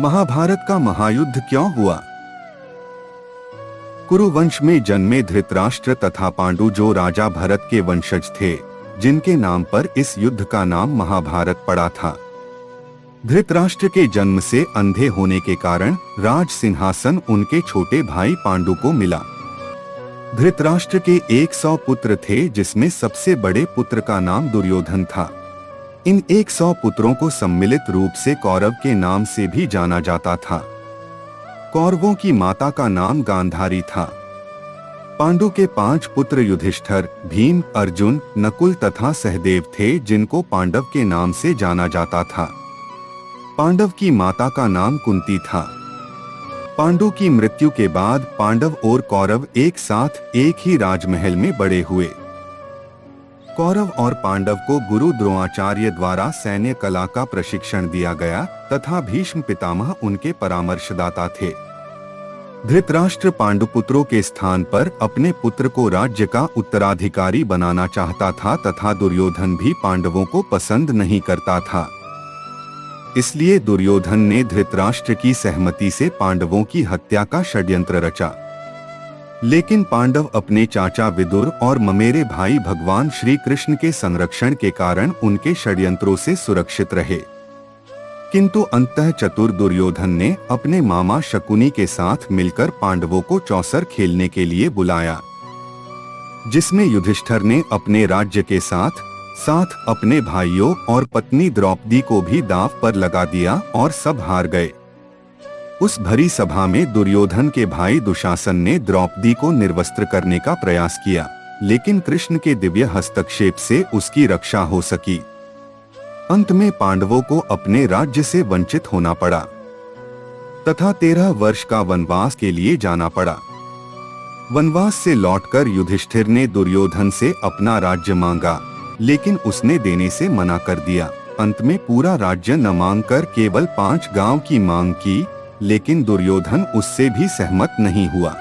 महाभारत का महायुद्ध क्यों हुआ? कुरुवंश में जन्मे धृतराष्ट्र तथा पांडु जो राजा भरत के वंशज थे, जिनके नाम पर इस युद्ध का नाम महाभारत पड़ा था। धृतराष्ट्र के जन्म से अंधे होने के कारण राज सिंहासन उनके छोटे भाई पांडु को मिला। धृतराष्ट्र के 100 पुत्र थे, जिसमें सबसे बड़े पुत्र का नाम दुर्योधन था। इन 100 पुत्रों को सम्मिलित रूप से कौरव के नाम से भी जाना जाता था। कौरवों की माता का नाम गांधारी था। पांडु के 5 पुत्र युधिष्ठिर, भीम, अर्जुन, नकुल तथा सहदेव थे, जिनको पांडव के नाम से जाना जाता था। पांडव की माता का नाम कुंती था। पांडु की मृत्यु के बाद पांडव और कौरव एक साथ एक ही राजमहल में बड़े हुए। कौरव और पांडव को गुरु द्रोणाचार्य द्वारा सैन्य कला का प्रशिक्षण दिया गया तथा भीष्म पितामह उनके परामर्शदाता थे। धृतराष्ट्र पांडुपुत्रों के स्थान पर अपने पुत्र को राज्य का उत्तराधिकारी बनाना चाहता था तथा दुर्योधन भी पांडवों को पसंद नहीं करता था। इसलिए दुर्योधन ने धृतराष्ट्र की सहमति से पांडवों की हत्या का षड्यंत्र रचा। लेकिन पांडव अपने चाचा विदुर और ममेरे भाई भगवान श्री कृष्ण के संरक्षण के कारण उनके षड्यंत्रों से सुरक्षित रहे। किंतु अंततः चतुर दुर्योधन ने अपने मामा शकुनी के साथ मिलकर पांडवों को चौसर खेलने के लिए बुलाया, जिसमें युधिष्ठिर ने अपने राज्य के साथ साथ अपने भाइयों और पत्नी द्रौपदी को भी दांव पर लगा दिया और सब हार गए। उस भरी सभा में दुर्योधन के भाई दुशासन ने द्रौपदी को निर्वस्त्र करने का प्रयास किया, लेकिन कृष्ण के दिव्य हस्तक्षेप से उसकी रक्षा हो सकी। अंत में पांडवों को अपने राज्य से वंचित होना पड़ा तथा 13 वर्ष का वनवास के लिए जाना पड़ा। वनवास से लौटकर युधिष्ठिर ने दुर्योधन से अपना राज्य मांगा, लेकिन उसने देने से मना कर दिया। अंत में पूरा राज्य न मांगकर केवल 5 गांव की मांग की, लेकिन दुर्योधन उससे भी सहमत नहीं हुआ।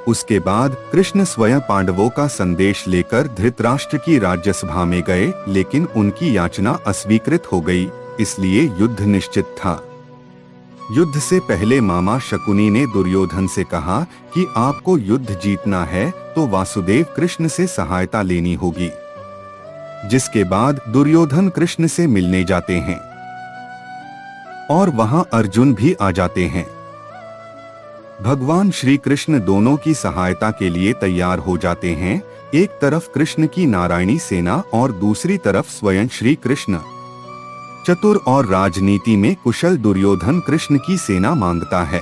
उसके बाद कृष्ण स्वयं पांडवों का संदेश लेकर धृतराष्ट्र की राज्यसभा में गए, लेकिन उनकी याचना अस्वीकृत हो गई, इसलिए युद्ध निश्चित था। युद्ध से पहले मामा शकुनी ने दुर्योधन से कहा कि आपको युद्ध जीतना है तो वासुदेव कृष्ण से सहायता लेनी होगी। जिसके बाद दुर्योधन कृष्ण से मिलने जाते हैं और वहां अर्जुन भी आ जाते हैं। भगवान श्री कृष्ण दोनों की सहायता के लिए तैयार हो जाते हैं। एक तरफ कृष्ण की नारायणी सेना और दूसरी तरफ स्वयं श्री कृष्ण। चतुर और राजनीति में कुशल दुर्योधन कृष्ण की सेना मांगता है।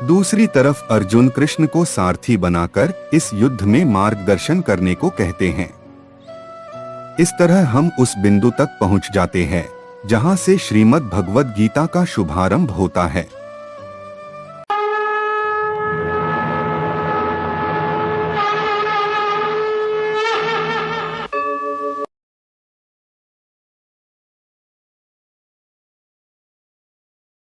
दूसरी तरफ अर्जुन कृष्ण को सारथी बनाकर इस युद्ध में मार्गदर्शन करने को कहते हैं। इस तरह हम उस बिंदु तक पहुंच जाते हैं जहां से श्रीमद् भगवद गीता का शुभारंभ होता है।